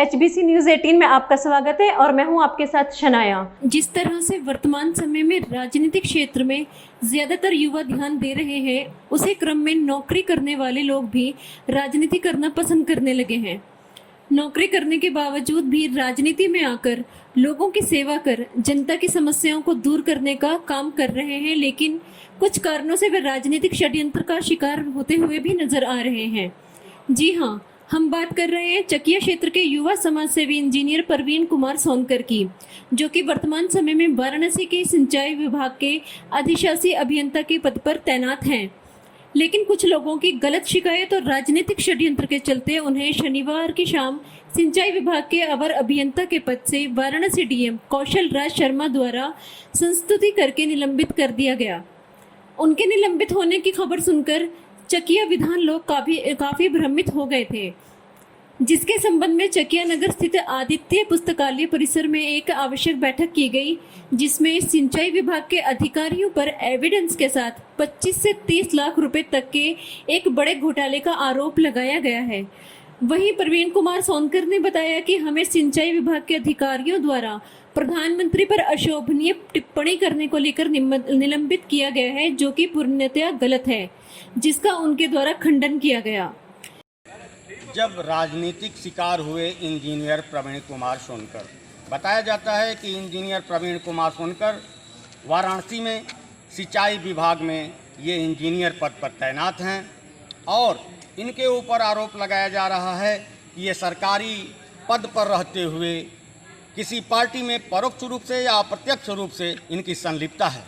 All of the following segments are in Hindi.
HBC न्यूज़ 18 में आपका स्वागत है और मैं हूं आपके साथ शनाया। जिस तरह से वर्तमान समय में राजनीतिक क्षेत्र में ज्यादातर युवा ध्यान दे रहे हैं, उसी क्रम में नौकरी करने वाले लोग भी राजनीति करना पसंद करने लगे हैं। नौकरी करने के बावजूद भी राजनीति में आकर लोगों की सेवा कर जनता की समस्याओं को दूर करने का काम कर रहे हैं, लेकिन कुछ कारणों से वे राजनीतिक षड्यंत्र का शिकार होते हुए भी नजर आ रहे हैं। जी हाँ, हम बात कर रहे हैं चकिया क्षेत्र के युवा समाज सेवी इंजीनियर प्रवीण कुमार सोनकर की, जो कि वर्तमान समय में वाराणसी के सिंचाई विभाग के अधिशासी अभियंता के पद पर तैनात हैं। लेकिन कुछ लोगों की गलत शिकायत और राजनीतिक षड्यंत्र के चलते उन्हें शनिवार की शाम सिंचाई विभाग के अवर अभियंता के पद से वाराणसी डीएम कौशल राज शर्मा द्वारा संस्तुति करके निलंबित कर दिया गया। उनके निलंबित होने की खबर सुनकर चकिया विधान लोग काफी भ्रमित हो गए थे, जिसके संबंध में चकिया नगर स्थित आदित्य पुस्तकालय परिसर में एक आवश्यक बैठक की गई, जिसमें सिंचाई विभाग के अधिकारियों पर एविडेंस के साथ 25 से 30 लाख रुपए तक के एक बड़े घोटाले का आरोप लगाया गया है। वहीं प्रवीण कुमार सोनकर ने बताया कि हमें सिंचाई विभाग के अधिकारियों द्वारा प्रधानमंत्री पर अशोभनीय टिप्पणी करने को लेकर निलंबित किया गया है, जो कि पूर्णतया गलत है, जिसका उनके द्वारा खंडन किया गया। जब राजनीतिक शिकार हुए इंजीनियर प्रवीण कुमार सोनकर, बताया जाता है कि इंजीनियर प्रवीण कुमार सोनकर वाराणसी में सिंचाई विभाग में ये इंजीनियर पद पर तैनात हैं और इनके ऊपर आरोप लगाया जा रहा है कि ये सरकारी पद पर रहते हुए किसी पार्टी में परोक्ष रूप से या अप्रत्यक्ष रूप से इनकी संलिप्तता है।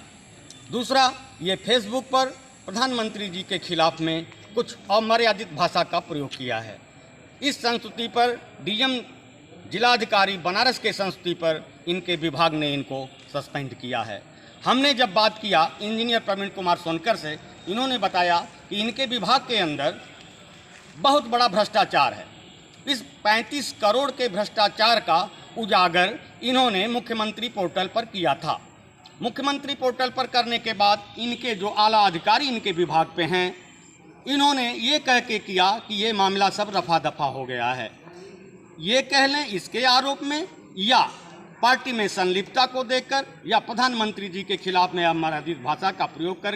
दूसरा, ये फेसबुक पर प्रधानमंत्री जी के खिलाफ में कुछ अमर्यादित भाषा का प्रयोग किया है। इस संस्तुति पर डीएम जिलाधिकारी बनारस के संस्तुति पर इनके विभाग ने इनको सस्पेंड किया है। हमने जब बात किया इंजीनियर प्रवीण कुमार सोनकर से, इन्होंने बताया कि इनके विभाग के अंदर बहुत बड़ा भ्रष्टाचार है। इस 35 करोड़ के भ्रष्टाचार का उजागर इन्होंने मुख्यमंत्री पोर्टल पर किया था। मुख्यमंत्री पोर्टल पर करने के बाद इनके जो आला अधिकारी इनके विभाग पे हैं, इन्होंने ये कह के किया कि ये मामला सब रफा दफा हो गया है। ये कह लें इसके आरोप में, या पार्टी में संलिप्तता को देखकर, या प्रधानमंत्री जी के खिलाफ में अमर्यादित भाषा का प्रयोग कर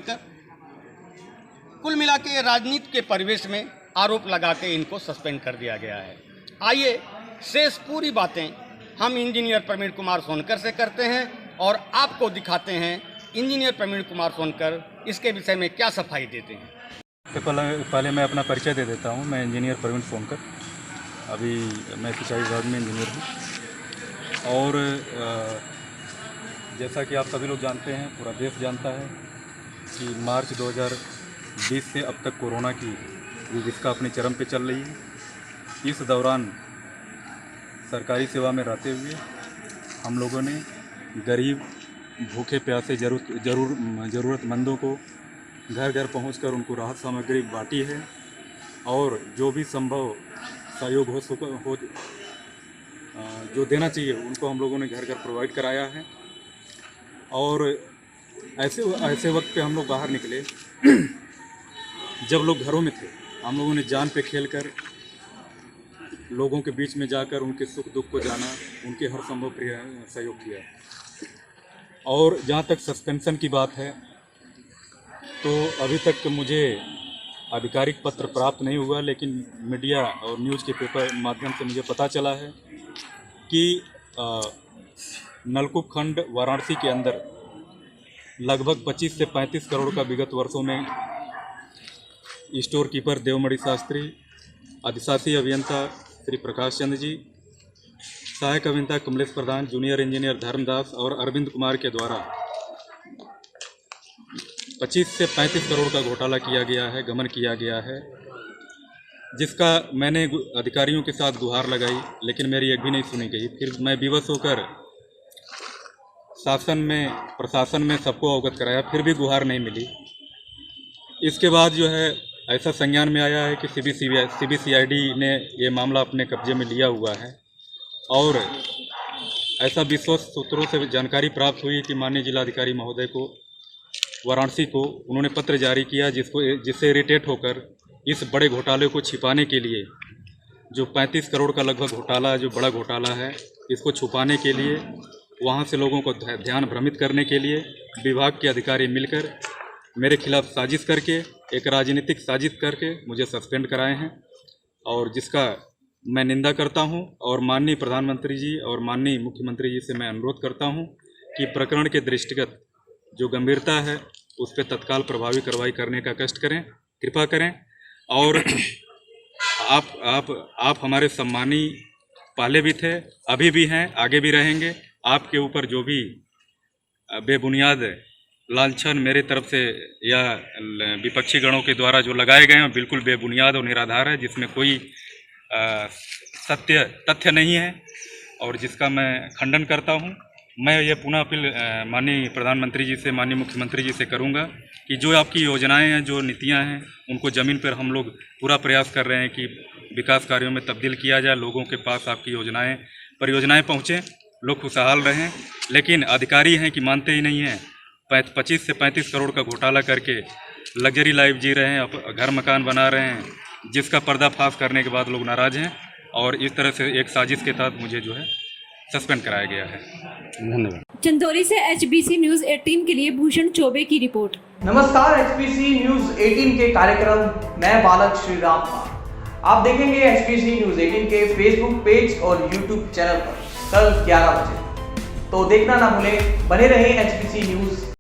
कुल मिला के राजनीति के परिवेश में आरोप लगा के इनको सस्पेंड कर दिया गया है। आइए शेष पूरी बातें हम इंजीनियर प्रवीण कुमार सोनकर से करते हैं और आपको दिखाते हैं इंजीनियर प्रवीण कुमार सोनकर इसके विषय में क्या सफाई देते हैं। तो पहले मैं अपना परिचय दे देता हूँ। मैं इंजीनियर प्रवीण सोनकर, अभी मैं सिंचाई विभाग में इंजीनियर हूँ। और जैसा कि आप सभी लोग जानते हैं, पूरा देश जानता है कि मार्च 2020 से अब तक कोरोना की विभीषिका अपने चरम पे चल रही है। इस दौरान सरकारी सेवा में रहते हुए हम लोगों ने गरीब, भूखे प्यासे ज़रूरतमंदों को घर घर पहुंचकर उनको राहत सामग्री बांटी है और जो भी संभव सहयोग हो जो देना चाहिए उनको हम लोगों ने घर घर प्रोवाइड कराया है। और ऐसे वक्त पे हम लोग बाहर निकले जब लोग घरों में थे, हम लोगों ने जान पे खेलकर लोगों के बीच में जाकर उनके सुख दुख को जाना, उनके हर संभव सहयोग किया। और जहाँ तक सस्पेंशन की बात है, तो अभी तक मुझे आधिकारिक पत्र प्राप्त नहीं हुआ, लेकिन मीडिया और न्यूज़ के पेपर माध्यम से मुझे पता चला है कि नलकूप खंड वाराणसी के अंदर लगभग 25 से 35 करोड़ का विगत वर्षों में स्टोर कीपर देवमणि शास्त्री, अधिशासी अभियंता श्री प्रकाश चंद्र जी, सहायक अभियंता कमलेश प्रधान, जूनियर इंजीनियर धर्मदास और अरविंद कुमार के द्वारा 25 से 35 करोड़ का घोटाला किया गया है, गमन किया गया है, जिसका मैंने अधिकारियों के साथ गुहार लगाई, लेकिन मेरी एक भी नहीं सुनी गई। फिर मैं विवश होकर शासन में, प्रशासन में सबको अवगत कराया, फिर भी गुहार नहीं मिली। इसके बाद जो है ऐसा संज्ञान में आया है कि सीबीसीआईडी ने ये मामला अपने कब्जे में लिया हुआ है और ऐसा विश्वस्त सूत्रों से जानकारी प्राप्त हुई कि माननीय जिलाधिकारी महोदय को, वाराणसी को, उन्होंने पत्र जारी किया जिससे इरिटेट होकर इस बड़े घोटाले को छिपाने के लिए जो 35 करोड़ का लगभग घोटाला, जो बड़ा घोटाला है, इसको छुपाने के लिए, वहाँ से लोगों को ध्यान भ्रमित करने के लिए विभाग के अधिकारी मिलकर मेरे खिलाफ साजिश करके, एक राजनीतिक साजिश करके मुझे सस्पेंड कराए हैं, और जिसका मैं निंदा करता हूं। और माननीय प्रधानमंत्री जी और माननीय मुख्यमंत्री जी से मैं अनुरोध करता हूं कि प्रकरण के दृष्टिगत जो गंभीरता है उस पर तत्काल प्रभावी कार्रवाई करने का कष्ट करें, कृपा करें। और आप हमारे सम्मानी पहले भी थे, अभी भी हैं, आगे भी रहेंगे। आपके ऊपर जो भी बेबुनियाद लांछन मेरे तरफ से या विपक्षी गणों के द्वारा जो लगाए गए हैं, बिल्कुल बेबुनियाद और निराधार है, जिसमें कोई तथ्य नहीं है, और जिसका मैं खंडन करता हूं। मैं ये पुनः अपील माननीय प्रधानमंत्री जी से, माननीय मुख्यमंत्री जी से करूंगा कि जो आपकी योजनाएं हैं, जो नीतियां हैं, उनको ज़मीन पर हम लोग पूरा प्रयास कर रहे हैं कि विकास कार्यों में तब्दील किया जाए, लोगों के पास आपकी परियोजनाएं पहुँचें, लोग खुशहाल रहें। लेकिन अधिकारी हैं कि मानते ही नहीं हैं, 25 से 35 करोड़ का घोटाला करके लग्जरी लाइफ जी रहे हैं, घर मकान बना रहे हैं, जिसका पर्दाफाश करने के बाद लोग नाराज़ हैं, और इस तरह से एक साजिश के तहत मुझे जो है सस्पेंड कराया गया है। धन्यवाद। चंदौली से HBC न्यूज़ 18 के लिए भूषण चौबे की रिपोर्ट। नमस्कार, HBC न्यूज़ 18 के कार्यक्रम मैं बालक श्रीराम आप देखेंगे HBC न्यूज़ 18 के फेसबुक पेज और यूट्यूब चैनल पर कल 11 बजे। तो देखना ना भूलें, बने रहें HBC न्यूज़